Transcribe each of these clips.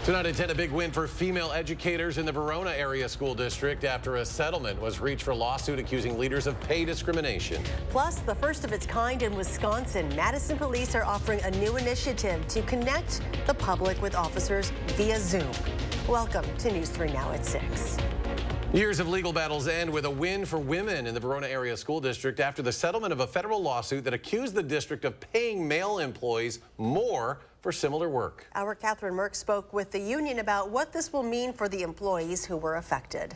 Tonight at 10, a big win for female educators in the Verona area school district after a settlement was reached for a lawsuit accusing leaders of pay discrimination. Plus, the first of its kind in Wisconsin, Madison Police are offering a new initiative to connect the public with officers via Zoom. Welcome to News 3 Now at 6. Years of legal battles end with a win for women in the Verona area school district after the settlement of a federal lawsuit that accused the district of paying male employees more for similar work. Our Catherine Merck spoke with the union about what this will mean for the employees who were affected.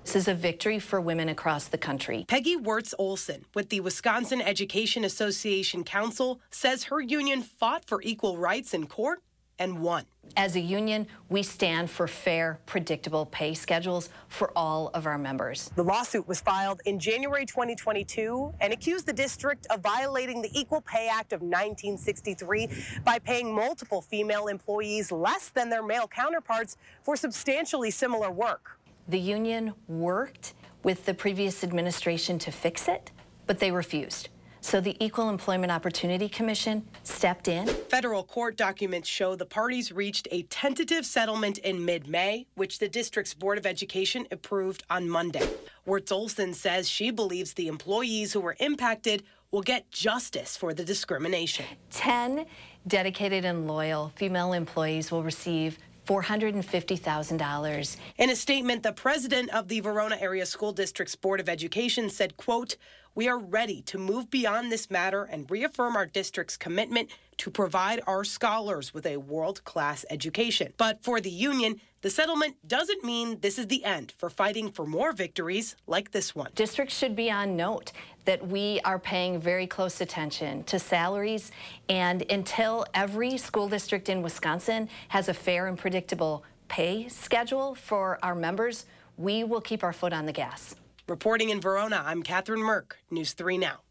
This is a victory for women across the country. Peggy Wirtz-Olson with the Wisconsin Education Association Council says her union fought for equal rights in court and won. As a union, we stand for fair, predictable pay schedules for all of our members. The lawsuit was filed in January 2022 and accused the district of violating the Equal Pay Act of 1963 by paying multiple female employees less than their male counterparts for substantially similar work. The union worked with the previous administration to fix it, but they refused. So the Equal Employment Opportunity Commission stepped in. Federal court documents show the parties reached a tentative settlement in mid-May, which the district's Board of Education approved on Monday. Wirtz-Olson says she believes the employees who were impacted will get justice for the discrimination. 10 dedicated and loyal female employees will receive $450,000. In a statement, the president of the Verona Area School District's Board of Education said, quote, "We are ready to move beyond this matter and reaffirm our district's commitment to provide our scholars with a world-class education." But for the union, the settlement doesn't mean this is the end for fighting for more victories like this one. Districts should be on note that we are paying very close attention to salaries, and until every school district in Wisconsin has a fair and predictable pay schedule for our members, we will keep our foot on the gas. Reporting in Verona, I'm Catherine Merck, News 3 Now.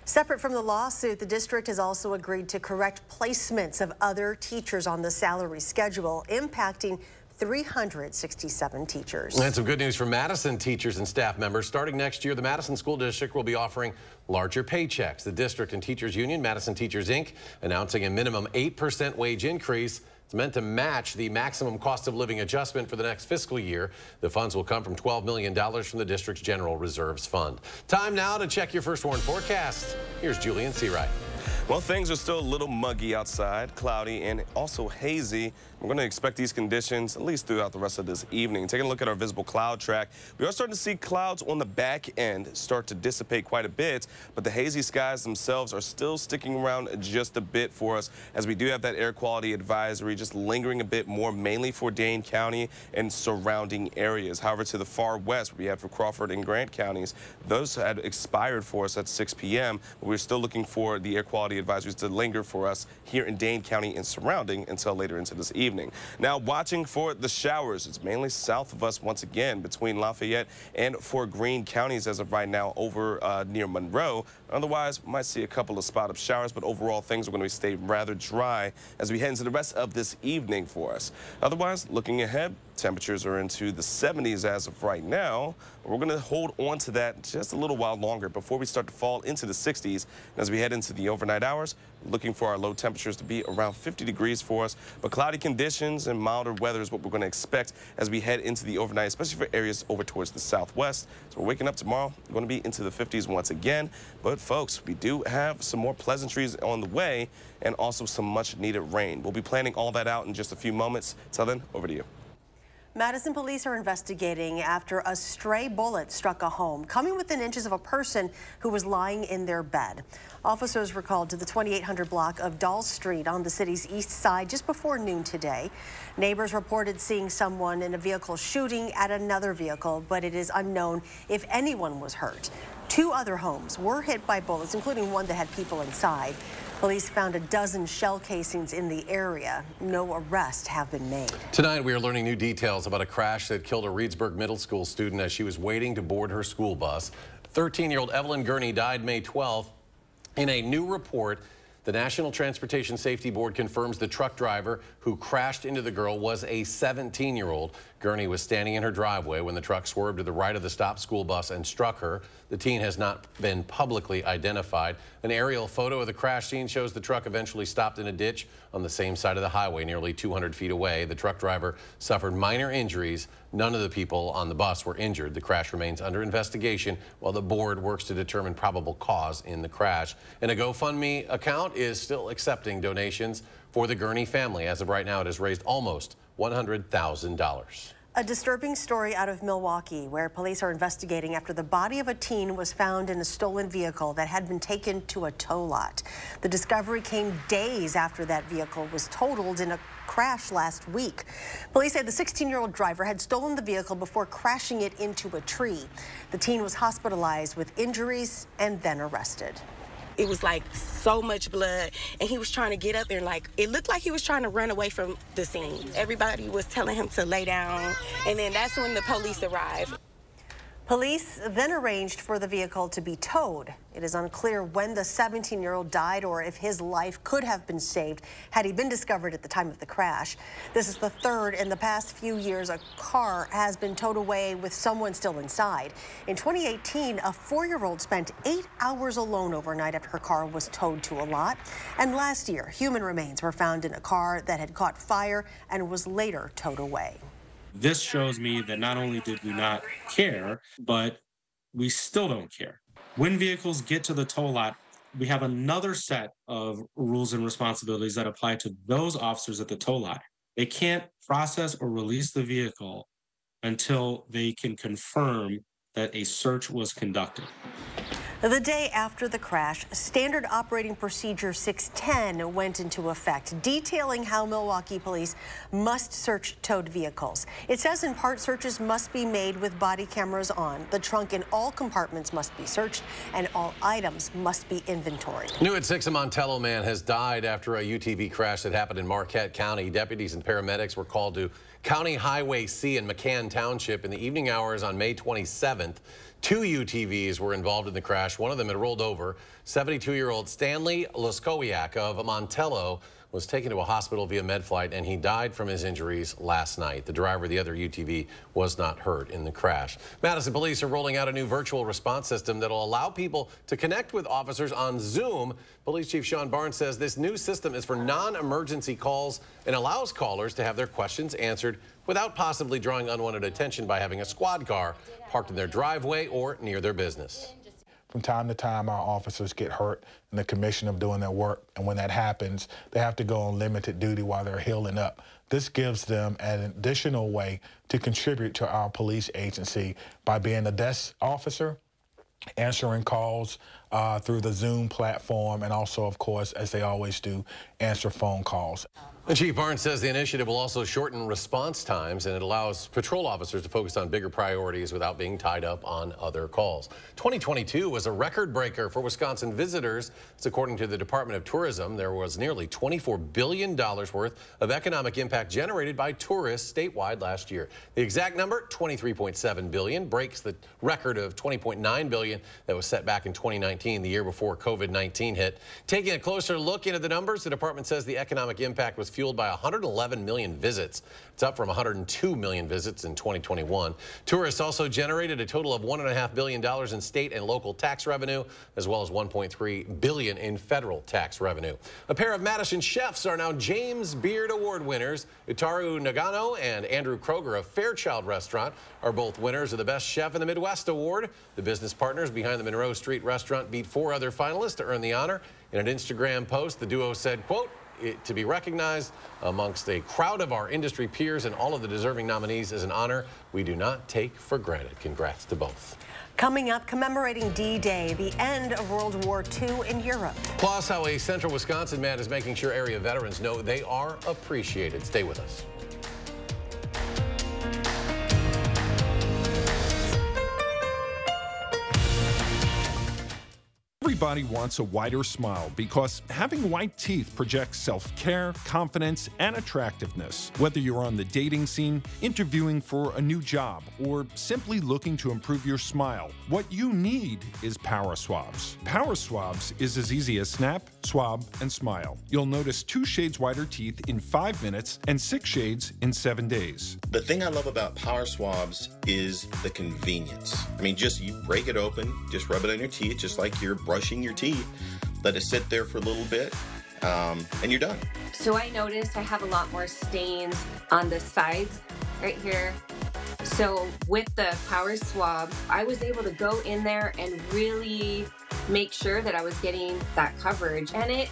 Separate from the lawsuit, the district has also agreed to correct placements of other teachers on the salary schedule, impacting 367 teachers. And some good news for Madison teachers and staff members. Starting next year, the Madison School District will be offering larger paychecks. The district and teachers union, Madison Teachers Inc., announcing a minimum 8% wage increase. It's meant to match the maximum cost of living adjustment for the next fiscal year. The funds will come from $12 million from the district's general reserves fund. Time now to check your first warn forecast. Here's Julian Seawright. Well, things are still a little muggy outside, cloudy and also hazy. We're going to expect these conditions at least throughout the rest of this evening. Taking a look at our visible cloud track, we are starting to see clouds on the back end start to dissipate quite a bit, but the hazy skies themselves are still sticking around just a bit for us, as we do have that air quality advisory just lingering a bit more, mainly for Dane County and surrounding areas. However, to the far west, we have for Crawford and Grant counties, those had expired for us at 6 p.m., but we're still looking for the air quality advisories to linger for us here in Dane County and surrounding until later into this evening. Now, watching for the showers. It's mainly south of us once again between Lafayette and Fort Greene counties as of right now over near Monroe. Otherwise, we might see a couple of spot-up showers, but overall things are going to stay rather dry as we head into the rest of this evening for us. Otherwise, looking ahead, temperatures are into the 70s as of right now. We're going to hold on to that just a little while longer before we start to fall into the 60s. And as we head into the overnight hours, looking for our low temperatures to be around 50 degrees for us. But cloudy conditions and milder weather is what we're going to expect as we head into the overnight, especially for areas over towards the southwest. So we're waking up tomorrow, we're going to be into the 50s once again. But folks, we do have some more pleasantries on the way and also some much needed rain. We'll be planning all that out in just a few moments. Till then, over to you. Madison police are investigating after a stray bullet struck a home, coming within inches of a person who was lying in their bed. Officers were called to the 2800 block of Doll Street on the city's east side just before noon today. Neighbors reported seeing someone in a vehicle shooting at another vehicle, but it is unknown if anyone was hurt. 2 other homes were hit by bullets, including one that had people inside. Police found a dozen shell casings in the area. No arrests have been made. Tonight, we are learning new details about a crash that killed a Reedsburg Middle School student as she was waiting to board her school bus. 13-year-old Evelyn Gurney died May 12th. In a new report, the National Transportation Safety Board confirms the truck driver who crashed into the girl was a 17-year-old. Gurney was standing in her driveway when the truck swerved to the right of the stopped school bus and struck her. The teen has not been publicly identified. An aerial photo of the crash scene shows the truck eventually stopped in a ditch on the same side of the highway, nearly 200 feet away. The truck driver suffered minor injuries. None of the people on the bus were injured. The crash remains under investigation while the board works to determine probable cause in the crash. And a GoFundMe account is still accepting donations for the Gurney family. As of right now, it has raised almost $100,000. A disturbing story out of Milwaukee, where police are investigating after the body of a teen was found in a stolen vehicle that had been taken to a tow lot. The discovery came days after that vehicle was totaled in a crash last week. Police say the 16-year-old driver had stolen the vehicle before crashing it into a tree. The teen was hospitalized with injuries and then arrested. It was like so much blood, and he was trying to get up there, like it looked like he was trying to run away from the scene. Everybody was telling him to lay down, and then that's when the police arrived. Police then arranged for the vehicle to be towed. It is unclear when the 17-year-old died or if his life could have been saved had he been discovered at the time of the crash. This is the third in the past few years a car has been towed away with someone still inside. In 2018, a 4-year-old spent 8 hours alone overnight after her car was towed to a lot. And last year, human remains were found in a car that had caught fire and was later towed away. This shows me that not only did we not care, but we still don't care. When vehicles get to the tow lot, we have another set of rules and responsibilities that apply to those officers at the tow lot. They can't process or release the vehicle until they can confirm that a search was conducted. The day after the crash, Standard Operating Procedure 610 went into effect, detailing how Milwaukee Police must search towed vehicles. It says in part searches must be made with body cameras on. The trunk in all compartments must be searched, and all items must be inventoried. New at 6, a Montello man has died after a UTV crash that happened in Marquette County. Deputies and paramedics were called to County Highway C in McCann Township in the evening hours on May 27th. 2 UTVs were involved in the crash. One of them had rolled over. 72-year-old Stanley Luskowiak of Montello was taken to a hospital via med flight, and he died from his injuries last night. The driver of the other UTV was not hurt in the crash. Madison Police are rolling out a new virtual response system that will allow people to connect with officers on Zoom. Police Chief Sean Barnes says this new system is for non-emergency calls and allows callers to have their questions answered without possibly drawing unwanted attention by having a squad car parked in their driveway or near their business. From time to time, our officers get hurt in the commission of doing their work, and when that happens, they have to go on limited duty while they're healing up. This gives them an additional way to contribute to our police agency by being a desk officer, answering calls through the Zoom platform, and also, of course, as they always do, answer phone calls. And Chief Barnes says the initiative will also shorten response times, and it allows patrol officers to focus on bigger priorities without being tied up on other calls. 2022 was a record breaker for Wisconsin visitors. It's according to the Department of Tourism. There was nearly $24 billion worth of economic impact generated by tourists statewide last year. The exact number, $23.7 billion, breaks the record of $20.9 billion that was set back in 2019, the year before COVID-19 hit. Taking a closer look into the numbers, the department says the economic impact was fueled by 111 million visits. It's up from 102 million visits in 2021. Tourists also generated a total of $1.5 billion in state and local tax revenue, as well as $1.3 billion in federal tax revenue. A pair of Madison chefs are now James Beard Award winners. Utaru Nagano and Andrew Kroger of Fairchild Restaurant are both winners of the Best Chef in the Midwest Award. The business partners behind the Monroe Street restaurant beat 4 other finalists to earn the honor. In an Instagram post, the duo said, quote, to be recognized amongst a crowd of our industry peers and all of the deserving nominees is an honor we do not take for granted. Congrats to both. Coming up, commemorating D-Day, the end of World War II in Europe. Plus, how a central Wisconsin man is making sure area veterans know they are appreciated. Stay with us. Everybody Everybody wants a whiter smile because having white teeth projects self-care, confidence, and attractiveness. Whether you're on the dating scene, interviewing for a new job, or simply looking to improve your smile, what you need is Power Swabs. Power Swabs is as easy as snap, swab, and smile. You'll notice 2 shades whiter teeth in 5 minutes and 6 shades in 7 days. The thing I love about Power Swabs is the convenience. I mean, just you break it open, just rub it on your teeth, just like you're brushing your teeth. Let it sit there for a little bit, and you're done. So I noticed I have a lot more stains on the sides right here. So with the Power Swab, I was able to go in there and really make sure that I was getting that coverage, and it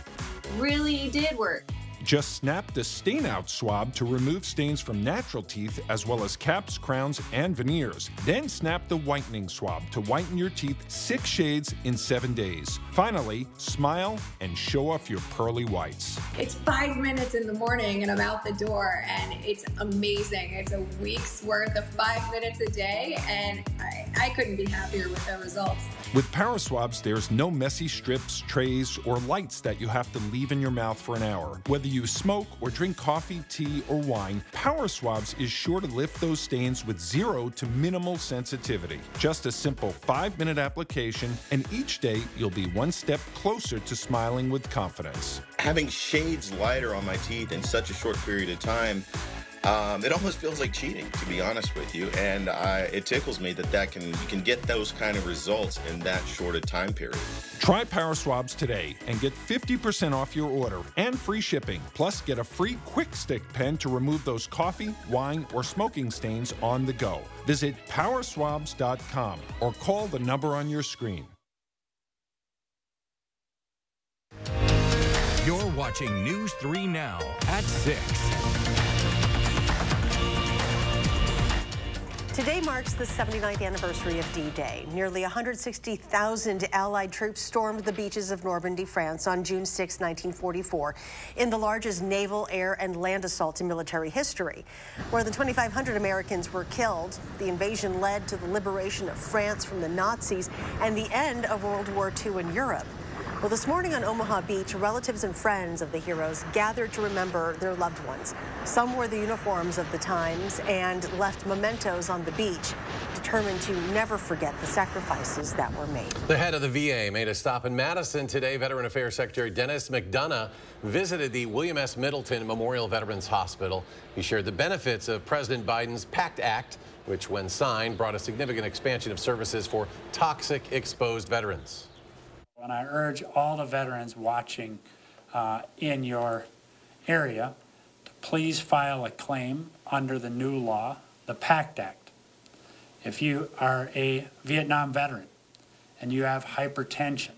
really did work. Just snap the stain out swab to remove stains from natural teeth as well as caps, crowns, and veneers. Then snap the whitening swab to whiten your teeth 6 shades in 7 days. Finally, smile and show off your pearly whites. It's 5 minutes in the morning and I'm out the door, and it's amazing. It's a week's worth of 5 minutes a day, and I couldn't be happier with the results. With Power Swabs, there's no messy strips, trays, or lights that you have to leave in your mouth for an hour. Whether you smoke or drink coffee, tea, or wine, Power Swabs is sure to lift those stains with 0 to minimal sensitivity. Just a simple 5-minute application, and each day you'll be 1 step closer to smiling with confidence. Having shades lighter on my teeth in such a short period of time, it almost feels like cheating, to be honest with you, and it tickles me that you can get those kind of results in that short a time period. Try Power Swabs today and get 50% off your order and free shipping. Plus, get a free Quick Stick pen to remove those coffee, wine, or smoking stains on the go. Visit powerswabs.com or call the number on your screen. You're watching News 3 Now at 6. Today marks the 79th anniversary of D-Day. Nearly 160,000 Allied troops stormed the beaches of Normandy, France on June 6, 1944, in the largest naval, air, and land assault in military history. More than 2,500 Americans were killed. The invasion led to the liberation of France from the Nazis and the end of World War II in Europe. Well, this morning on Omaha Beach, relatives and friends of the heroes gathered to remember their loved ones. Some wore the uniforms of the times and left mementos on the beach, determined to never forget the sacrifices that were made. The head of the VA made a stop in Madison today. Veteran Affairs Secretary Dennis McDonough visited the William S. Middleton Memorial Veterans Hospital. He shared the benefits of President Biden's PACT Act, which, when signed, brought a significant expansion of services for toxic exposed veterans. And I urge all the veterans watching in your area to please file a claim under the new law, the PACT Act. If you are a Vietnam veteran and you have hypertension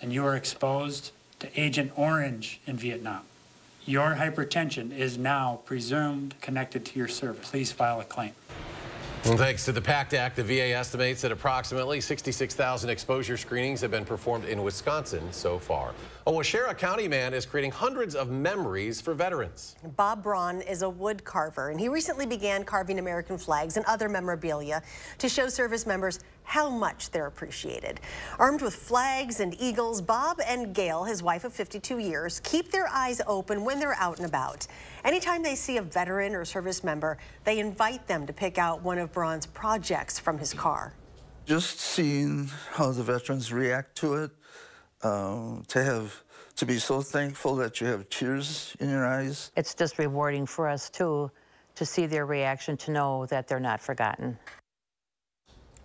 and you are exposed to Agent Orange in Vietnam, your hypertension is now presumed connected to your service. Please file a claim. Well, thanks to the PACT Act, the VA estimates that approximately 66,000 exposure screenings have been performed in Wisconsin so far. A Waushara County man is creating hundreds of memories for veterans. Bob Braun is a wood carver, and he recently began carving American flags and other memorabilia to show service members how much they're appreciated. Armed with flags and eagles, Bob and Gail, his wife of 52 years, keep their eyes open when they're out and about. Anytime they see a veteran or service member, they invite them to pick out one of Braun's projects from his car. Just seeing how the veterans react to it, to be so thankful that you have tears in your eyes. It's just rewarding for us, too, to see their reaction, to know that they're not forgotten.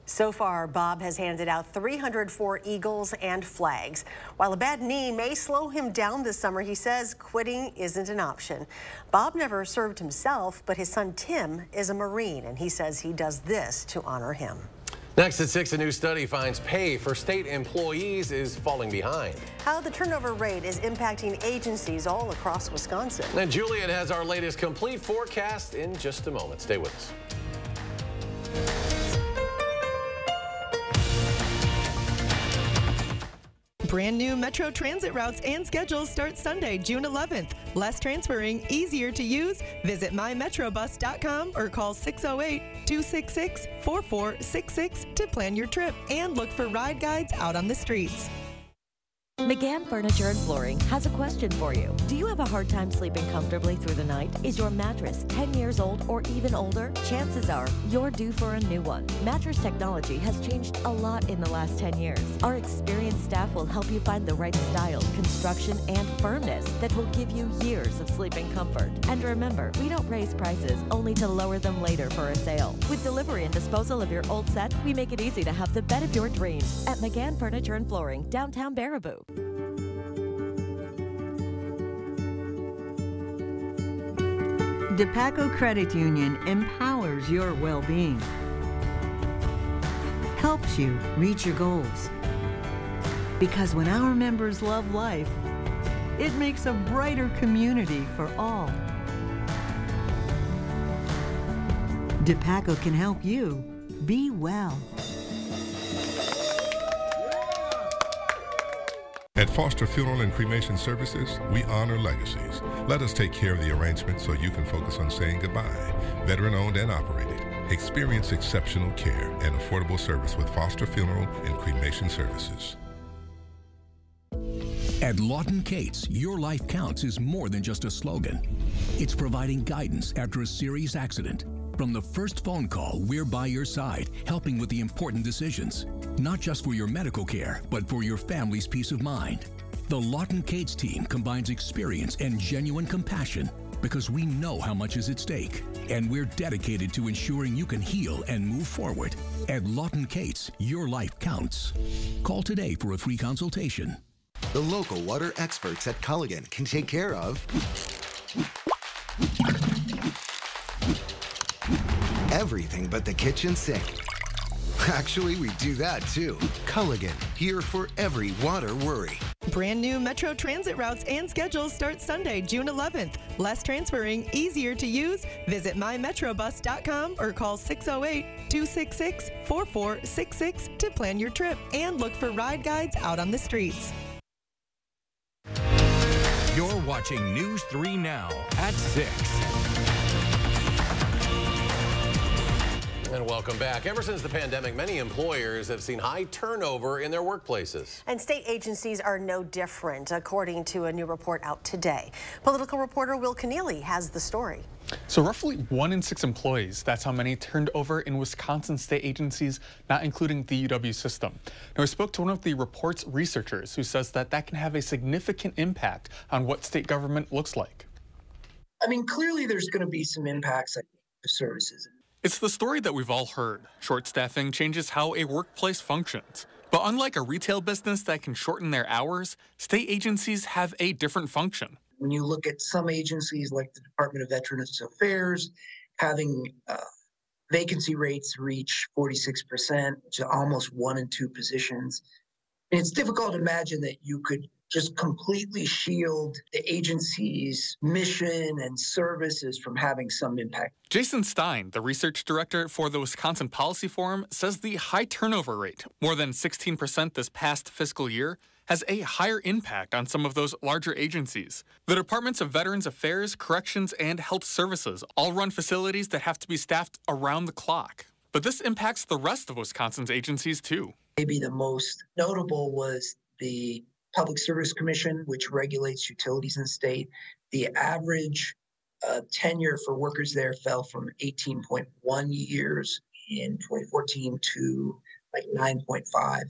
So far, Bob has handed out 304 eagles and flags. While a bad knee may slow him down this summer, he says quitting isn't an option. Bob never served himself, but his son Tim is a Marine, and he says he does this to honor him. Next at 6, a new study finds pay for state employees is falling behind. How the turnover rate is impacting agencies all across Wisconsin. And Juliet has our latest complete forecast in just a moment. Stay with us. Brand new Metro Transit routes and schedules start Sunday, June 11th. Less transferring, easier to use. Visit mymetrobus.com or call 608-266-4466 to plan your trip and look for ride guides out on the streets. McGann Furniture and Flooring has a question for you. Do you have a hard time sleeping comfortably through the night? Is your mattress 10 years old or even older? Chances are you're due for a new one. Mattress technology has changed a lot in the last 10 years. Our experienced staff will help you find the right style, construction, and firmness that will give you years of sleeping comfort. And remember, we don't raise prices only to lower them later for a sale. With delivery and disposal of your old set, we make it easy to have the bed of your dreams at McGann Furniture and Flooring, downtown Baraboo. DePaco Credit Union empowers your well-being, helps you reach your goals. Because when our members love life, it makes a brighter community for all. DePaco can help you be well. At Foster Funeral and Cremation Services, we honor legacies. Let us take care of the arrangement so you can focus on saying goodbye. Veteran-owned and operated. Experience exceptional care and affordable service with Foster Funeral and Cremation Services. At Lawton Cates, your life counts is more than just a slogan. It's providing guidance after a serious accident. From the first phone call, we're by your side, helping with the important decisions. Not just for your medical care, but for your family's peace of mind. The Lawton Cates team combines experience and genuine compassion because we know how much is at stake. And we're dedicated to ensuring you can heal and move forward. At Lawton Cates, your life counts. Call today for a free consultation. The local water experts at Culligan can take care of everything but the kitchen sink. Actually, we do that too. Culligan, here for every water worry. Brand new Metro Transit routes and schedules start Sunday, June 11th. Less transferring, easier to use. Visit mymetrobus.com or call 608-266-4466 to plan your trip and look for ride guides out on the streets. You're watching News 3 Now at 6. And welcome back. Ever since the pandemic, many employers have seen high turnover in their workplaces. And state agencies are no different, according to a new report out today. Political reporter Will Keneally has the story. So roughly 1 in 6 employees, that's how many turned over in Wisconsin state agencies, not including the UW system. Now, I spoke to one of the report's researchers who says that can have a significant impact on what state government looks like. I mean, clearly there's going to be some impacts on services. It's the story that we've all heard. Short staffing changes how a workplace functions. But unlike a retail business that can shorten their hours, state agencies have a different function. When you look at some agencies like the Department of Veterans Affairs, having vacancy rates reach 46%, to almost 1 in 2 positions, it's difficult to imagine that you could just completely shield the agency's mission and services from having some impact. Jason Stein, the research director for the Wisconsin Policy Forum, says the high turnover rate, more than 16% this past fiscal year, has a higher impact on some of those larger agencies. The Departments of Veterans Affairs, Corrections, and Health Services all run facilities that have to be staffed around the clock. But this impacts the rest of Wisconsin's agencies too. Maybe the most notable was the Public Service Commission, which regulates utilities in the state. The average tenure for workers there fell from 18.1 years in 2014 to like 9.5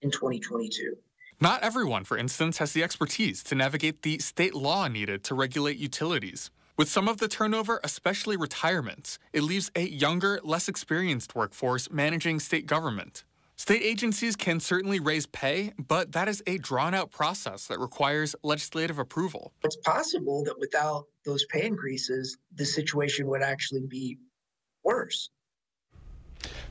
in 2022. Not everyone, for instance, has the expertise to navigate the state law needed to regulate utilities. With some of the turnover, especially retirements, it leaves a younger, less experienced workforce managing state government. State agencies can certainly raise pay, but that is a drawn-out process that requires legislative approval. It's possible that without those pay increases, the situation would actually be worse.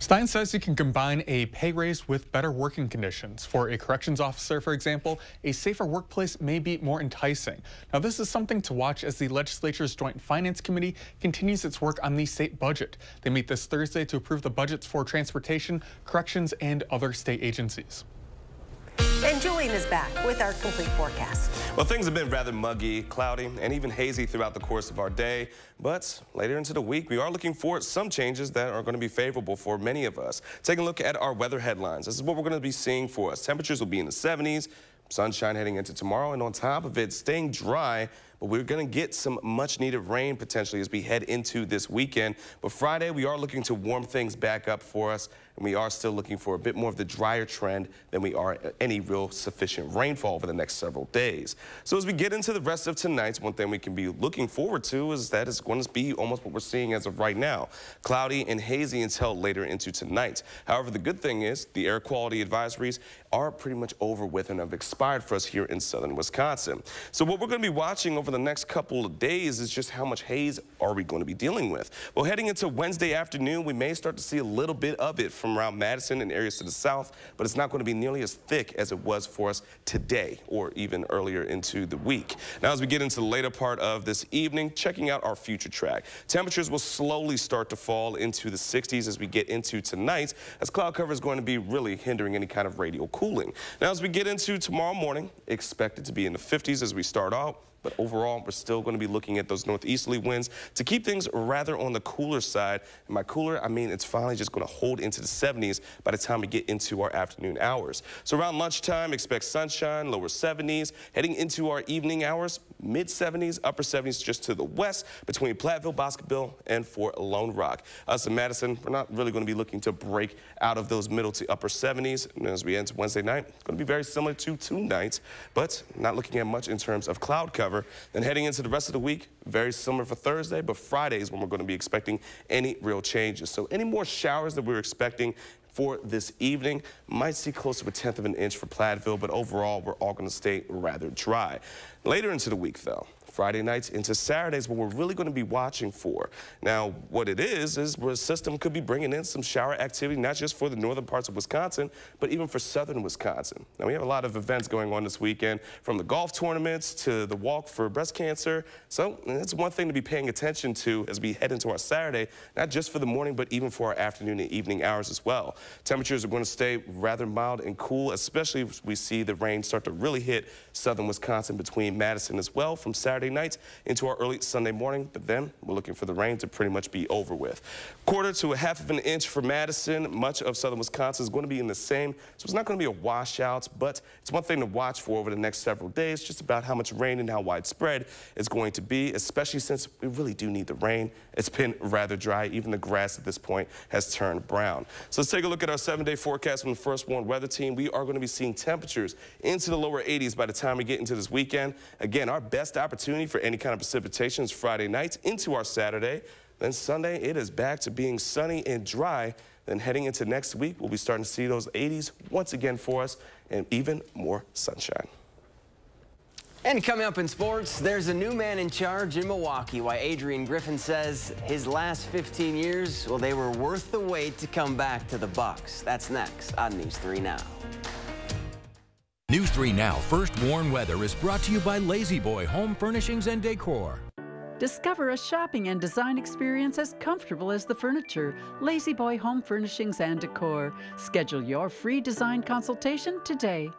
Stein says you can combine a pay raise with better working conditions. For a corrections officer, for example, a safer workplace may be more enticing. Now, this is something to watch as the legislature's Joint Finance Committee continues its work on the state budget. They meet this Thursday to approve the budgets for transportation, corrections, and other state agencies. And Julian is back with our complete forecast. Well, things have been rather muggy, cloudy, and even hazy throughout the course of our day. But later into the week, we are looking for some changes that are going to be favorable for many of us. Taking a look at our weather headlines. This is what we're going to be seeing for us. Temperatures will be in the 70s. Sunshine heading into tomorrow, and on top of it, staying dry. But we're going to get some much-needed rain potentially as we head into this weekend. But Friday, we are looking to warm things back up for us, and we are still looking for a bit more of the drier trend than we are any real sufficient rainfall over the next several days. So as we get into the rest of tonight, one thing we can be looking forward to is that it's going to be almost what we're seeing as of right now. Cloudy and hazy until later into tonight. However, the good thing is the air quality advisories are pretty much over with and have expired for us here in southern Wisconsin. So what we're going to be watching over the next couple of days is just how much haze are we going to be dealing with. Well, heading into Wednesday afternoon, we may start to see a little bit of it from around Madison and areas to the south, but it's not going to be nearly as thick as it was for us today or even earlier into the week. Now, as we get into the later part of this evening, checking out our future track. Temperatures will slowly start to fall into the 60s as we get into tonight, as cloud cover is going to be really hindering any kind of radial cooling. Now, as we get into tomorrow morning, expect it to be in the 50s as we start out. But overall, we're still going to be looking at those northeasterly winds to keep things rather on the cooler side. And by cooler, I mean it's finally just going to hold into the 70s by the time we get into our afternoon hours. So around lunchtime, expect sunshine, lower 70s. Heading into our evening hours, mid 70s, upper 70s just to the west between Platteville, Bosqueville, and Fort Lone Rock. Us in Madison, we're not really going to be looking to break out of those middle to upper 70s. And as we enter Wednesday night, it's going to be very similar to tonight, but not looking at much in terms of cloud cover. Then heading into the rest of the week, very similar for Thursday, but Friday is when we're going to be expecting any real changes. So any more showers that we're expecting for this evening might see close to 1/10 of an inch for Platteville, but overall, we're all going to stay rather dry. Later into the week, though, Friday nights into Saturdays, what we're really going to be watching for. Now, what it is where a system could be bringing in some shower activity, not just for the northern parts of Wisconsin, but even for southern Wisconsin. Now, we have a lot of events going on this weekend, from the golf tournaments to the walk for breast cancer. So it's one thing to be paying attention to as we head into our Saturday, not just for the morning, but even for our afternoon and evening hours as well. Temperatures are going to stay rather mild and cool, especially as we see the rain start to really hit southern Wisconsin between Madison as well from Saturday night into our early Sunday morning, but then we're looking for the rain to pretty much be over with. 1/4 to 1/2 of an inch for Madison. Much of southern Wisconsin is going to be in the same, so it's not going to be a washout, but it's one thing to watch for over the next several days, just about how much rain and how widespread it's going to be, especially since we really do need the rain. It's been rather dry. Even the grass at this point has turned brown. So let's take a look at our 7-day forecast from the First Warn Weather Team. We are going to be seeing temperatures into the lower 80s by the time we get into this weekend. Again, our best opportunity for any kind of precipitation is Friday night into our Saturday. Then Sunday, it is back to being sunny and dry. Then heading into next week, we'll be starting to see those 80s once again for us and even more sunshine. And coming up in sports, there's a new man in charge in Milwaukee. Why Adrian Griffin says his last 15 years, well, they were worth the wait to come back to the Bucks. That's next on News 3 Now. News 3 Now First Warn Weather is brought to you by Lazy Boy Home Furnishings and Decor. Discover a shopping and design experience as comfortable as the furniture. Lazy Boy Home Furnishings and Decor. Schedule your free design consultation today.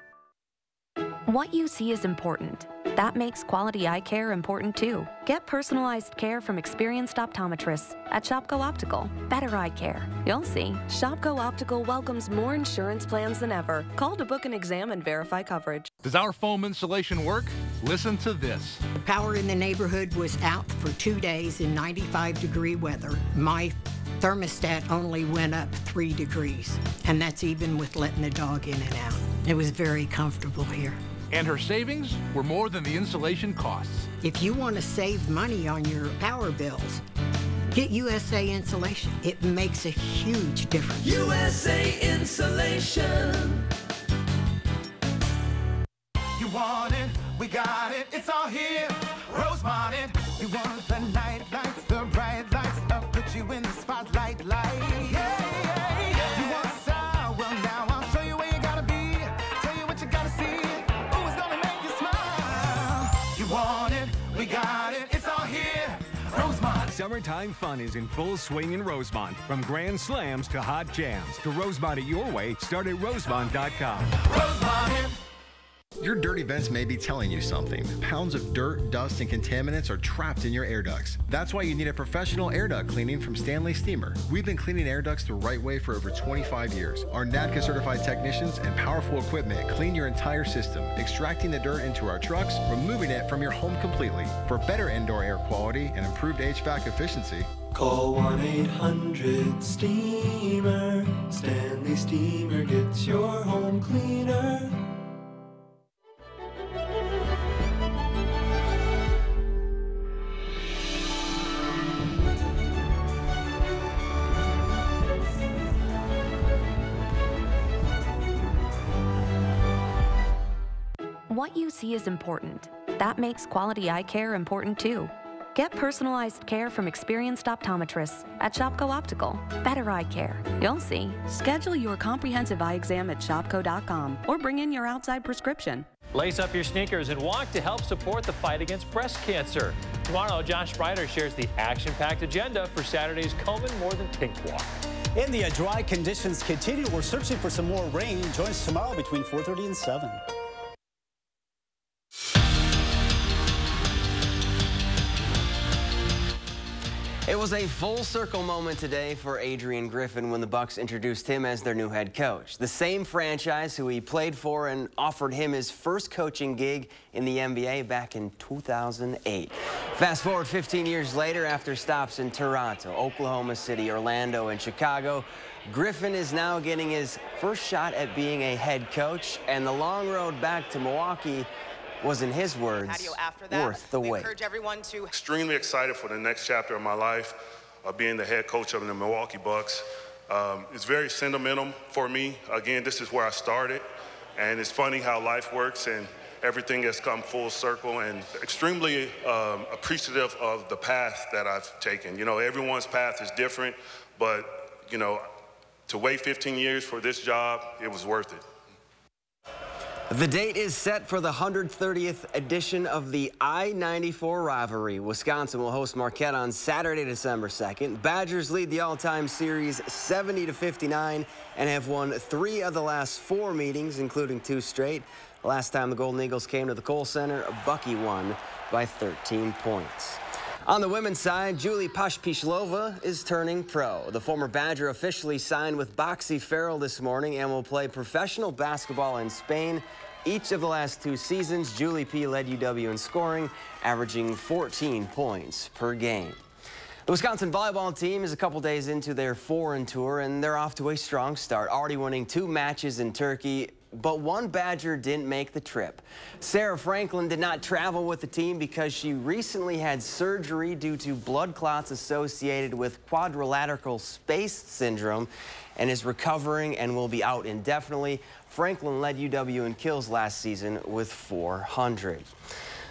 What you see is important. That makes quality eye care important too. Get personalized care from experienced optometrists at Shopko Optical. Better eye care. You'll see. Shopko Optical welcomes more insurance plans than ever. Call to book an exam and verify coverage. Does our foam insulation work? Listen to this. Power in the neighborhood was out for 2 days in 95-degree weather. My thermostat only went up 3 degrees, and that's even with letting the dog in and out. It was very comfortable here. And her savings were more than the insulation costs. If you want to save money on your power bills, get USA Insulation. It makes a huge difference. USA Insulation. You want it, we got it, it's all here. Rosemont it. You want the nightlife, the bright lights, I'll put you in the spotlight light. Yeah, yeah, yeah. You want style, well now I'll show you where you gotta be. Tell you what you gotta see. Ooh, it's gonna make you smile. You want it, we got it, it's all here. Rosemont. Summertime fun is in full swing in Rosemont. From grand slams to hot jams. To Rosemont it your way, start at rosemont.com. Rosemont. Your dirty vents may be telling you something. Pounds of dirt, dust, and contaminants are trapped in your air ducts. That's why you need a professional air duct cleaning from Stanley Steamer. We've been cleaning air ducts the right way for over 25 years. Our NADCA certified technicians and powerful equipment clean your entire system, extracting the dirt into our trucks, removing it from your home completely. For better indoor air quality and improved HVAC efficiency, call 1-800-STEAMER. Stanley Steamer gets your home cleaner. What you see is important. That makes quality eye care important too. Get personalized care from experienced optometrists at Shopko Optical. Better eye care. You'll see. Schedule your comprehensive eye exam at shopko.com or bring in your outside prescription. Lace up your sneakers and walk to help support the fight against breast cancer. Tomorrow, Josh Sprider shares the action-packed agenda for Saturday's Komen More Than Pink Walk. And the dry conditions continue. We're searching for some more rain. Join us tomorrow between 4:30 and 7. It was a full circle moment today for Adrian Griffin when the Bucks introduced him as their new head coach. The same franchise who he played for and offered him his first coaching gig in the NBA back in 2008. Fast forward 15 years later, after stops in Toronto, Oklahoma City, Orlando, and Chicago, Griffin is now getting his first shot at being a head coach, and the long road back to Milwaukee was, in his words, worth the wait. Extremely excited for the next chapter of my life, being the head coach of the Milwaukee Bucks. It's very sentimental for me. Again, this is where I started, and it's funny how life works and everything has come full circle, and extremely appreciative of the path that I've taken. You know, everyone's path is different, but, you know, to wait 15 years for this job, it was worth it. The date is set for the 130th edition of the I-94 rivalry. Wisconsin will host Marquette on Saturday, December 2nd. Badgers lead the all-time series 70-59 and have won 3 of the last 4 meetings, including 2 straight. Last time the Golden Eagles came to the Kohl Center, Bucky won by 13 points. On the women's side, Julie Pospisilova is turning pro. The former Badger officially signed with Boxy Farrell this morning and will play professional basketball in Spain. Each of the last 2 seasons, Julie P. led UW in scoring, averaging 14 points per game. The Wisconsin volleyball team is a couple days into their foreign tour, and they're off to a strong start, already winning 2 matches in Turkey. But one Badger didn't make the trip. Sarah Franklin did not travel with the team because she recently had surgery due to blood clots associated with quadrilateral space syndrome and is recovering and will be out indefinitely. Franklin led UW in kills last season with 400.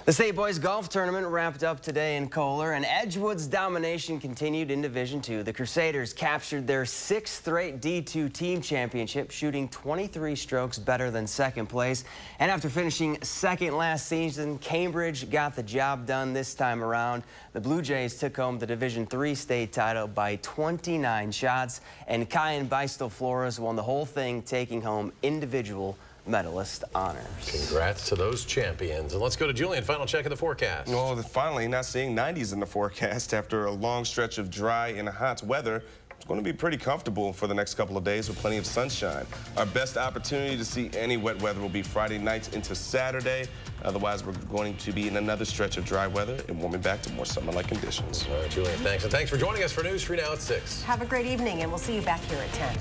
The State Boys Golf Tournament wrapped up today in Kohler, and Edgewood's domination continued in Division II. The Crusaders captured their 6th straight D2 team championship, shooting 23 strokes better than 2nd place. And after finishing 2nd last season, Cambridge got the job done this time around. The Blue Jays took home the Division III state title by 29 shots, and Kyan Beistel-Flores won the whole thing, taking home individual medalist honors. Congrats to those champions. And let's go to Julian. Final check of the forecast. Well, finally not seeing 90s in the forecast after a long stretch of dry and hot weather. It's going to be pretty comfortable for the next couple of days with plenty of sunshine. Our best opportunity to see any wet weather will be Friday nights into Saturday. Otherwise, we're going to be in another stretch of dry weather and warming back to more summer-like conditions. All right, Julian, thanks. And thanks for joining us for News Free Now at 6. Have a great evening, and we'll see you back here at 10.